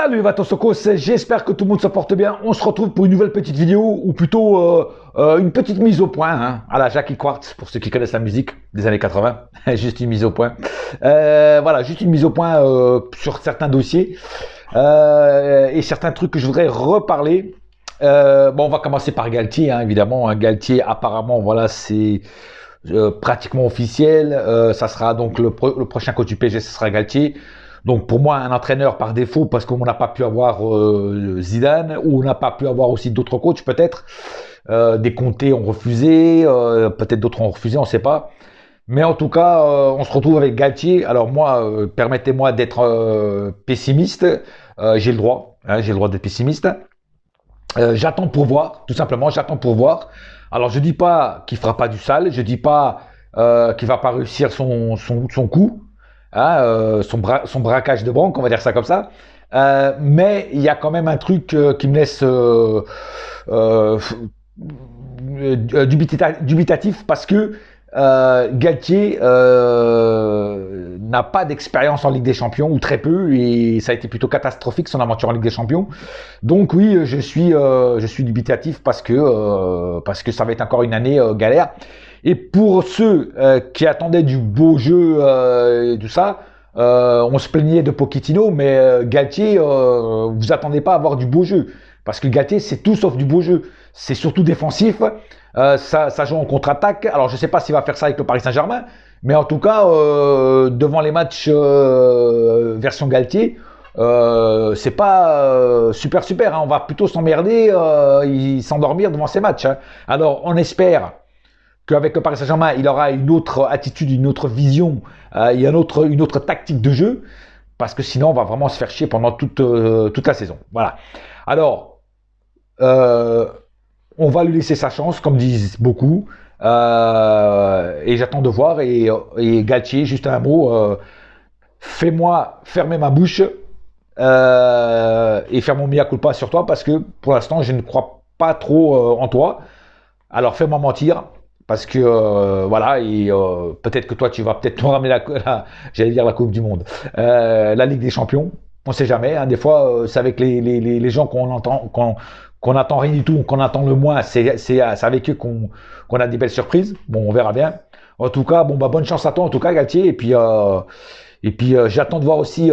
Salut Vatosokos, j'espère que tout le monde se porte bien. On se retrouve pour une nouvelle petite vidéo, ou plutôt une petite mise au point, à la Jackie Quartz, pour ceux qui connaissent la musique des années 80. Juste une mise au point. Voilà, juste une mise au point sur certains dossiers et certains trucs que je voudrais reparler. Bon, on va commencer par Galtier, évidemment. Galtier, apparemment, voilà, c'est pratiquement officiel. Ça sera donc le prochain coach du PSG, ce sera Galtier. Donc pour moi, un entraîneur par défaut, parce qu'on n'a pas pu avoir Zidane, ou on n'a pas pu avoir aussi d'autres coachs peut-être. Des Conte ont refusé, peut-être d'autres ont refusé, on ne sait pas. Mais en tout cas, on se retrouve avec Galtier. Alors moi, permettez-moi d'être pessimiste. J'ai le droit, j'ai le droit d'être pessimiste. J'attends pour voir, tout simplement, j'attends pour voir. Alors je dis pas qu'il fera pas du sale, je dis pas qu'il va pas réussir son coup. Son braquage de banque, on va dire ça comme ça. Mais il y a quand même un truc qui me laisse dubitatif parce que Galtier n'a pas d'expérience en Ligue des Champions, ou très peu, et ça a été plutôt catastrophique son aventure en Ligue des Champions. Donc oui, je suis dubitatif parce que ça va être encore une année galère. Et pour ceux qui attendaient du beau jeu et tout ça, on se plaignait de Pochettino, mais Galtier, vous attendez pas à avoir du beau jeu. Parce que Galtier, c'est tout sauf du beau jeu. C'est surtout défensif. Ça joue en contre-attaque. Alors, je ne sais pas s'il va faire ça avec le Paris Saint-Germain, mais en tout cas, devant les matchs version Galtier, c'est pas super. On va plutôt s'emmerder, s'endormir devant ces matchs. Alors, on espère qu'avec le Paris Saint-Germain, il aura une autre attitude, une autre vision, une autre tactique de jeu, parce que sinon, on va vraiment se faire chier pendant toute la saison. Voilà. Alors, on va lui laisser sa chance, comme disent beaucoup, et j'attends de voir. Et Galtier, juste un mot, fais-moi fermer ma bouche et faire mon mea culpa sur toi, parce que pour l'instant, je ne crois pas trop en toi. Alors, fais-moi mentir. Parce que voilà, et peut-être que toi tu vas peut-être nous ramener j'allais dire la Coupe du Monde, la Ligue des Champions, on sait jamais. Des fois, c'est avec les gens qu'on n'entend rien du tout, qu'on attend le moins, c'est avec eux qu'on a des belles surprises. Bon, on verra bien. En tout cas, bonne chance à toi en tout cas, Galtier. Et puis j'attends de voir aussi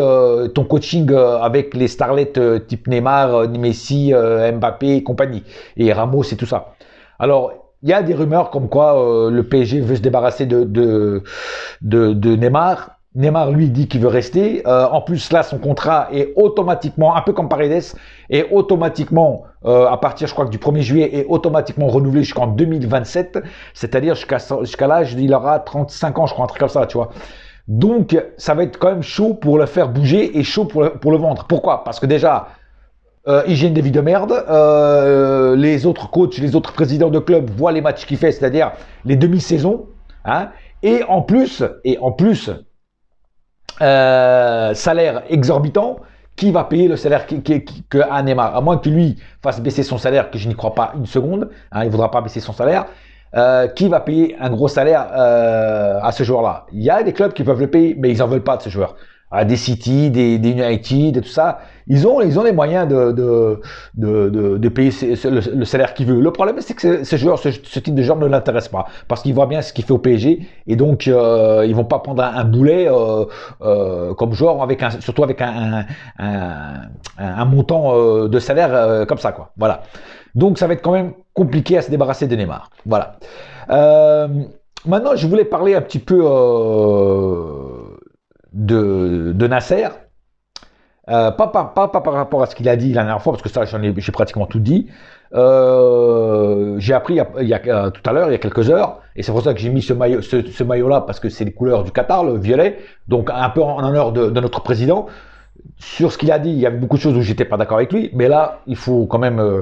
ton coaching avec les starlets type Neymar, Messi, Mbappé et compagnie, et Ramos et tout ça. Alors, il y a des rumeurs comme quoi le PSG veut se débarrasser de Neymar. Neymar, lui, dit qu'il veut rester. En plus, là, son contrat est automatiquement, un peu comme Paredes, est automatiquement, à partir, je crois que du 1er juillet, est automatiquement renouvelé jusqu'en 2027. C'est-à-dire jusqu'à l'âge, il aura 35 ans, je crois, un truc comme ça, tu vois. Donc, ça va être quand même chaud pour le faire bouger et chaud pour le vendre. Pourquoi? Parce que déjà, hygiène de vie de merde, les autres coachs, les autres présidents de club voient les matchs qu'il fait, c'est-à-dire les demi-saisons, et en plus, salaire exorbitant. Qui va payer le salaire qu'à Neymar? À moins que lui fasse baisser son salaire, que je n'y crois pas une seconde, il ne voudra pas baisser son salaire. Qui va payer un gros salaire à ce joueur-là? Il y a des clubs qui peuvent le payer, mais ils n'en veulent pas de ce joueur. Des City, des United et tout ça, ils ont les moyens de payer le salaire qu'il veut. Le problème, c'est que ce type de joueur ne l'intéresse pas, parce qu'il voit bien ce qu'il fait au PSG, et donc ils vont pas prendre un boulet comme joueur, surtout avec un montant de salaire comme ça, quoi. Voilà. Donc ça va être quand même compliqué à se débarrasser de Neymar. Voilà. Maintenant, je voulais parler un petit peu de Nasser, pas par rapport à ce qu'il a dit la dernière fois, parce que ça j'ai pratiquement tout dit. J'ai appris tout à l'heure, il y a quelques heures, et c'est pour ça que j'ai mis ce maillot là, parce que c'est les couleurs du Qatar, le violet, donc un peu en honneur de notre président. Sur ce qu'il a dit, il y avait beaucoup de choses où j'étais pas d'accord avec lui, mais là il faut quand même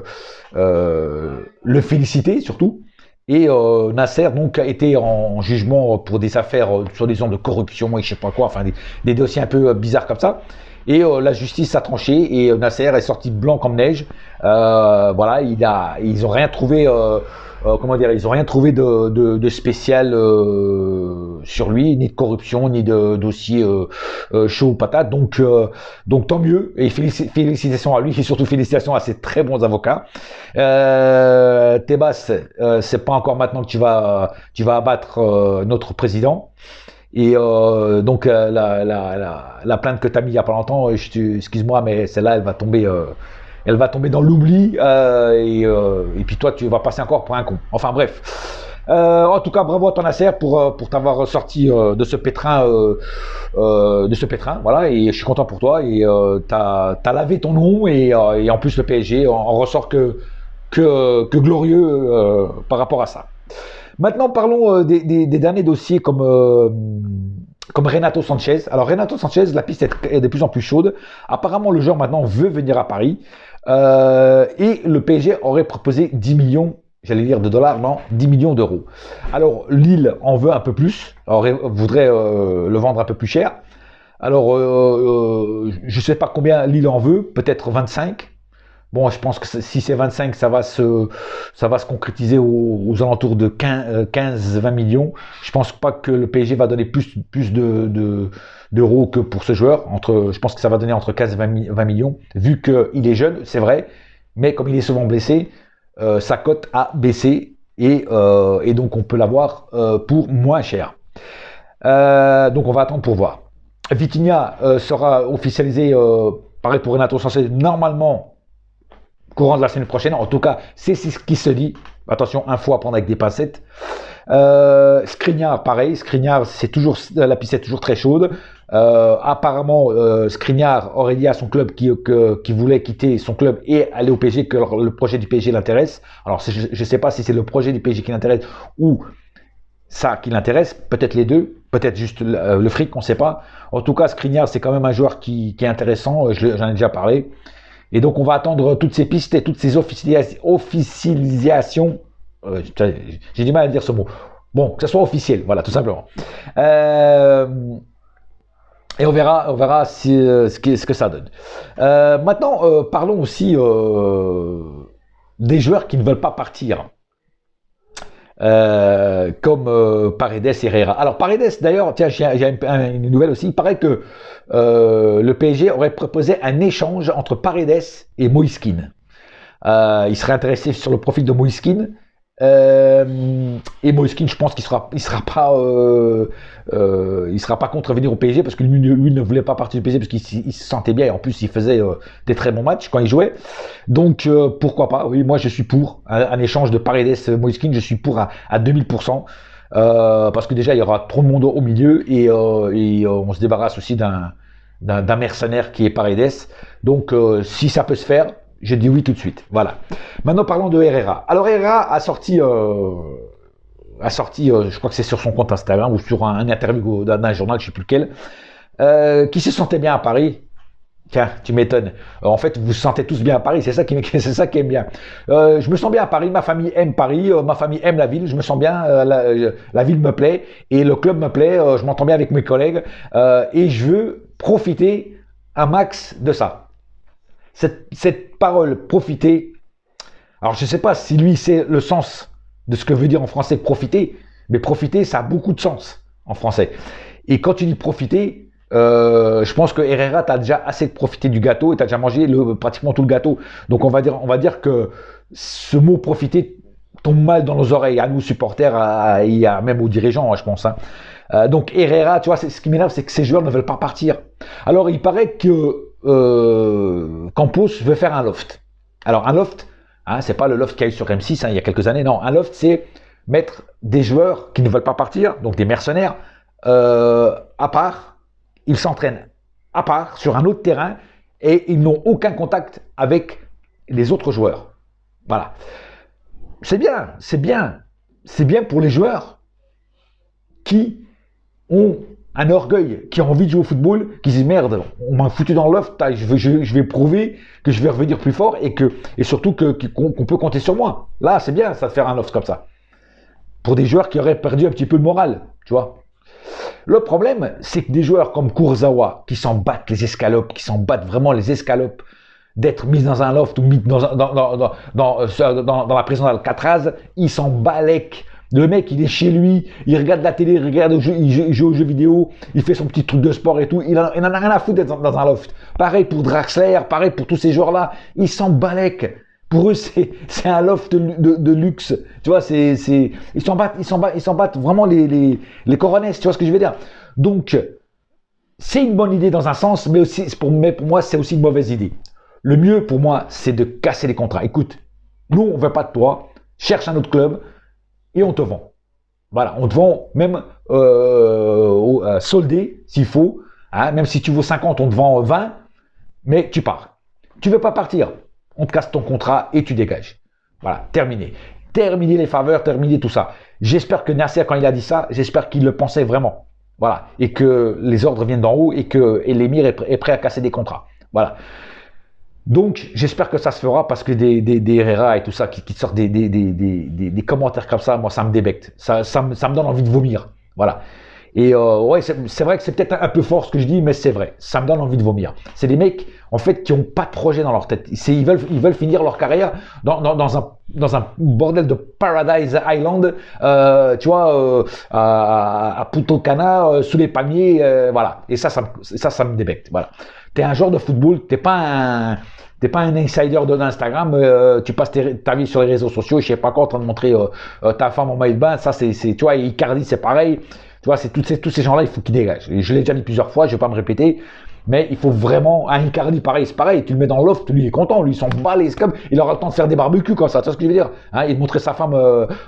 le féliciter surtout. Et Nasser donc a été en jugement pour des affaires soi-disant de corruption et je sais pas quoi, enfin des dossiers un peu bizarres comme ça. Et la justice a tranché et Nasser est sorti blanc comme neige. Voilà, ils ont rien trouvé. Comment dire, ils ont rien trouvé de spécial sur lui, ni de corruption, ni de dossier chaud ou patate. Donc tant mieux. Et félicitations à lui et surtout félicitations à ses très bons avocats. Tebas, c'est pas encore maintenant que tu vas abattre notre président. Et donc la plainte que tu as mis il y a pas longtemps, excuse-moi, mais celle-là, elle va tomber dans l'oubli et puis toi, tu vas passer encore pour un con. Enfin bref. En tout cas, bravo à ton Nasser pour t'avoir sorti de ce pétrin, voilà. Et je suis content pour toi. Et t'as lavé ton nom et en plus le PSG en ressort que glorieux par rapport à ça. Maintenant, parlons des derniers dossiers comme Renato Sanchez. Alors, Renato Sanchez, la piste est de plus en plus chaude. Apparemment, le joueur maintenant veut venir à Paris. Et le PSG aurait proposé 10 millions, j'allais dire de dollars, non, 10 millions d'euros. Alors, Lille en veut un peu plus, voudrait le vendre un peu plus cher. Alors, je ne sais pas combien Lille en veut, peut-être 25. Bon, je pense que si c'est 25, ça va se concrétiser aux alentours de 15-20 millions. Je pense pas que le PSG va donner plus d'euros que pour ce joueur. Je pense que ça va donner entre 15 et 20 millions, vu qu'il est jeune, c'est vrai, mais comme il est souvent blessé, sa cote a baissé et donc on peut l'avoir pour moins cher. Donc on va attendre pour voir. Vitinha sera officialisé, pareil pour Renato Sanchez, normalement courant de la semaine prochaine. En tout cas, c'est ce qui se dit. Attention, info à prendre avec des pincettes. Skriniar, pareil. Skriniar, la piste est toujours très chaude. Apparemment, Skriniar aurait dit à son club qui voulait quitter son club et aller au PSG, que le projet du PSG l'intéresse. Alors, je ne sais pas si c'est le projet du PSG qui l'intéresse ou ça qui l'intéresse. Peut-être les deux. Peut-être juste le fric, on ne sait pas. En tout cas, Skriniar, c'est quand même un joueur qui est intéressant. J'en ai déjà parlé. Et donc, on va attendre toutes ces pistes et toutes ces officialisations. J'ai du mal à dire ce mot. Bon, que ce soit officiel, voilà, tout simplement. Et on verra ce que ça donne. Maintenant, parlons aussi des joueurs qui ne veulent pas partir. Comme Paredes et Herrera. Alors Paredes, d'ailleurs, tiens, j'ai une nouvelle aussi. Il paraît que le PSG aurait proposé un échange entre Paredes et Moïse Kean. Il serait intéressé sur le profil de Moïse Kean. Et Moïse Kean, je pense qu'il sera pas contre venir au PSG parce que lui ne voulait pas partir du PSG parce qu'il se sentait bien et en plus il faisait des très bons matchs quand il jouait. Donc pourquoi pas? Oui, moi je suis pour un échange de Paredes Moïse Kean, je suis pour à 2000%. Parce que déjà il y aura trop de monde au milieu et on se débarrasse aussi d'un mercenaire qui est Paredes. Donc si ça peut se faire, je dis oui tout de suite. Voilà. Maintenant parlons de Herrera. Alors Herrera a sorti, je crois que c'est sur son compte Instagram ou sur un interview d'un journal, je ne sais plus lequel, qui se sentait bien à Paris. Tiens, tu m'étonnes. En fait, vous vous sentez tous bien à Paris, c'est ça qui est bien. Je me sens bien à Paris, ma famille aime Paris, ma famille aime la ville, je me sens bien, la ville me plaît et le club me plaît, je m'entends bien avec mes collègues et je veux profiter un max de ça. Cette parole, profiter, alors je ne sais pas si lui c'est le sens de ce que veut dire en français profiter, mais profiter ça a beaucoup de sens en français. Et quand tu dis profiter, je pense que Herrera, tu as déjà assez de profiter du gâteau et tu as déjà mangé pratiquement tout le gâteau. Donc on va dire que ce mot profiter tombe mal dans nos oreilles, à nous supporters, et même aux dirigeants, je pense. Hein. Donc Herrera, tu vois, ce qui m'énerve, c'est que ces joueurs ne veulent pas partir. Alors il paraît que Campos veut faire un loft. Alors un loft, hein, c'est pas le loft qu'il y a eu sur M6 hein, il y a quelques années, non. Un loft, c'est mettre des joueurs qui ne veulent pas partir, donc des mercenaires, à part. Ils s'entraînent à part sur un autre terrain et ils n'ont aucun contact avec les autres joueurs. Voilà. C'est bien, c'est bien. C'est bien pour les joueurs qui ont un orgueil, qui ont envie de jouer au football, qui disent merde, on m'a foutu dans le loft, je vais prouver que je vais revenir plus fort et surtout qu'on peut compter sur moi. Là, c'est bien ça de faire un loft comme ça. Pour des joueurs qui auraient perdu un petit peu de morale, tu vois. Le problème, c'est que des joueurs comme Kurzawa, qui s'en battent les escalopes, qui s'en battent vraiment les escalopes, d'être mis dans un loft ou mis dans la prison d'Alcatraz, il s'en balèque. Le mec, il est chez lui, il regarde la télé, il joue aux jeux vidéo, il fait son petit truc de sport et tout. Il en a rien à foutre d'être dans un loft. Pareil pour Draxler, pareil pour tous ces joueurs-là. Ils s'en balèquent. Pour eux, c'est un loft de luxe. Tu vois, ils s'en battent vraiment les coronesses. Tu vois ce que je veux dire? Donc, c'est une bonne idée dans un sens, mais pour moi, c'est aussi une mauvaise idée. Le mieux pour moi, c'est de casser les contrats. Écoute, nous, on ne veut pas de toi. Cherche un autre club et on te vend. Voilà, on te vend même soldé s'il faut. Hein, même si tu vaux 50, on te vend 20, mais tu pars. Tu ne veux pas partir, on te casse ton contrat et tu dégages. Voilà, terminé. Terminé les faveurs, terminé tout ça. J'espère que Nasser, quand il a dit ça, j'espère qu'il le pensait vraiment. Voilà, et que les ordres viennent d'en haut et que l'émir est prêt à casser des contrats. Voilà. Donc, j'espère que ça se fera parce que des Herrera et tout ça qui sortent des commentaires comme ça, moi, ça me débecte. Ça me donne envie de vomir. Voilà. Et ouais, c'est vrai que c'est peut-être un peu fort ce que je dis, mais c'est vrai. Ça me donne envie de vomir. C'est des mecs, en fait, qui n'ont pas de projet dans leur tête. Ils veulent finir leur carrière dans un bordel de Paradise Island, tu vois, à Punta Cana, sous les palmiers, voilà. Et ça me débecte. Voilà. T'es un joueur de football, t'es pas un insider d'Instagram, tu passes ta vie sur les réseaux sociaux, je sais pas quoi, en train de montrer ta femme en maillot de bain, ça tu vois, Icardi c'est pareil, tu vois, c'est tous ces gens-là, il faut qu'ils dégagent. Et je l'ai déjà dit plusieurs fois, je vais pas me répéter, mais il faut vraiment, un Icardi pareil, c'est pareil, tu le mets dans le loft, lui il est content, lui il s'en bat les scabs, il aura le temps de faire des barbecues comme ça, tu vois ce que je veux dire, hein, et de montrer sa femme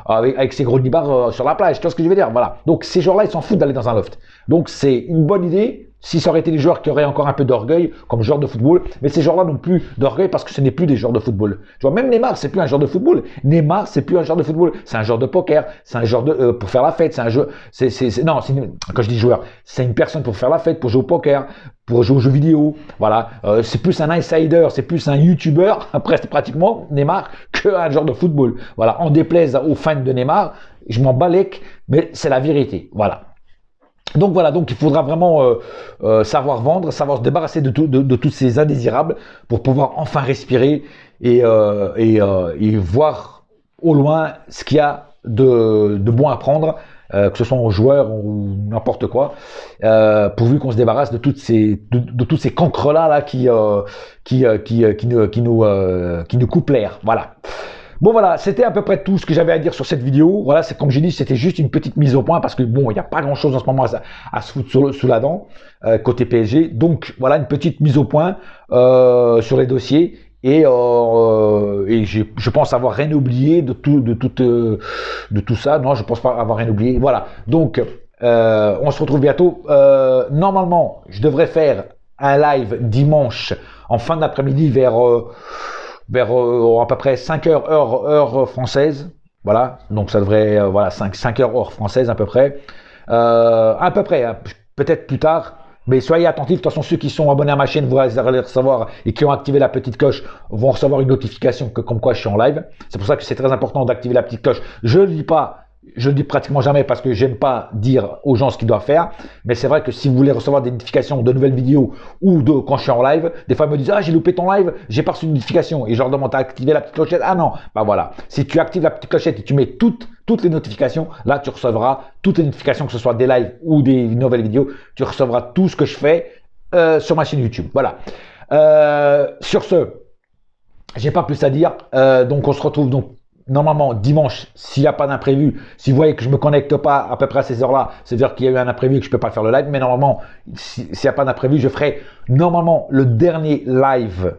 avec ses gros nibards sur la plage, tu vois ce que je veux dire, voilà. Donc ces gens-là, ils s'en foutent d'aller dans un loft. Donc c'est une bonne idée. Si ça aurait été des joueurs qui auraient encore un peu d'orgueil, comme joueurs de football, mais ces joueurs-là n'ont plus d'orgueil parce que ce n'est plus des joueurs de football. Tu vois, même Neymar, c'est plus un joueur de football. Neymar, c'est plus un joueur de football. C'est un joueur de poker. C'est un joueur pour faire la fête. C'est un jeu. Quand je dis joueur, c'est une personne pour faire la fête, pour jouer au poker, pour jouer aux jeux vidéo. Voilà. C'est plus un insider, c'est plus un YouTuber, presque pratiquement Neymar, qu'un joueur de football. Voilà. En déplaise aux fans de Neymar, je m'en balèque, mais c'est la vérité. Voilà. Donc voilà, donc il faudra vraiment savoir vendre, savoir se débarrasser de tous ces indésirables pour pouvoir enfin respirer et voir au loin ce qu'il y a de bon à prendre, que ce soit aux joueurs ou n'importe quoi, pourvu qu'on se débarrasse de tous ces cancres là qui nous coupent l'air. Voilà. Bon voilà, c'était à peu près tout ce que j'avais à dire sur cette vidéo. Voilà, c'est comme j'ai dit, c'était juste une petite mise au point parce que bon, il n'y a pas grand chose en ce moment à se foutre sous la dent côté PSG. Donc voilà, une petite mise au point sur les dossiers et je pense avoir rien oublié de tout ça. Non, je pense pas avoir rien oublié. Voilà. Donc on se retrouve bientôt. Normalement, je devrais faire un live dimanche en fin d'après-midi vers à peu près 5 heures heure française. Voilà, donc ça devrait, voilà, 5 heures heure française à peu près. À peu près, hein, peut-être plus tard. Mais soyez attentifs, de toute façon, ceux qui sont abonnés à ma chaîne, vous allez recevoir et qui ont activé la petite cloche vont recevoir une notification comme quoi je suis en live. C'est pour ça que c'est très important d'activer la petite cloche. Je ne le dis pas, je le dis pratiquement jamais parce que j'aime pas dire aux gens ce qu'ils doivent faire. Mais c'est vrai que si vous voulez recevoir des notifications de nouvelles vidéos ou quand je suis en live, des fois ils me disent « Ah, j'ai loupé ton live, j'ai pas reçu une notification. » Et je leur demande « T'as activé la petite clochette ?» Ah non, bah voilà. Si tu actives la petite clochette et tu mets toutes les notifications, là tu recevras toutes les notifications, que ce soit des lives ou des nouvelles vidéos. Tu recevras tout ce que je fais sur ma chaîne YouTube. Voilà. Sur ce, j'ai pas plus à dire. Donc on se retrouve donc normalement dimanche, s'il n'y a pas d'imprévu. Si vous voyez que je me connecte pas à peu près à ces heures-là, c'est-à-dire qu'il y a eu un imprévu et que je peux pas faire le live. Mais normalement, s'il n'y a pas d'imprévu, je ferai normalement le dernier live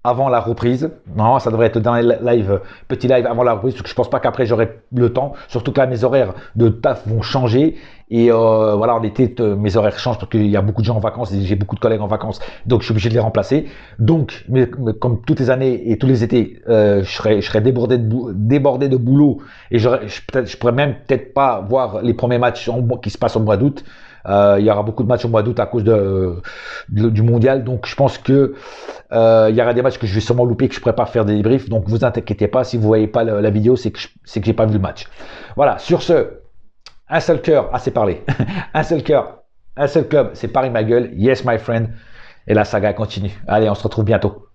avant la reprise. Non, ça devrait être le dernier live, petit live avant la reprise, parce que je pense pas qu'après j'aurai le temps. Surtout que là, mes horaires de taf vont changer. Et voilà, en été, mes horaires changent parce qu'il y a beaucoup de gens en vacances et j'ai beaucoup de collègues en vacances. Donc, je suis obligé de les remplacer. Donc, mais comme toutes les années et tous les étés, je serai débordé de boulot. Et je pourrais même peut-être pas voir les premiers matchs qui se passent au mois d'août. Il y aura beaucoup de matchs au mois d'août à cause du mondial. Donc, je pense que il y aura des matchs que je vais sûrement louper, que je ne pourrai pas faire des débriefs. Donc, vous inquiétez pas. Si vous voyez pas la vidéo, c'est que j'ai pas vu le match. Voilà. Sur ce, un seul cœur, ah c'est parlé, un seul cœur, un seul club, c'est Paris ma gueule, yes my friend, et la saga continue. Allez, on se retrouve bientôt.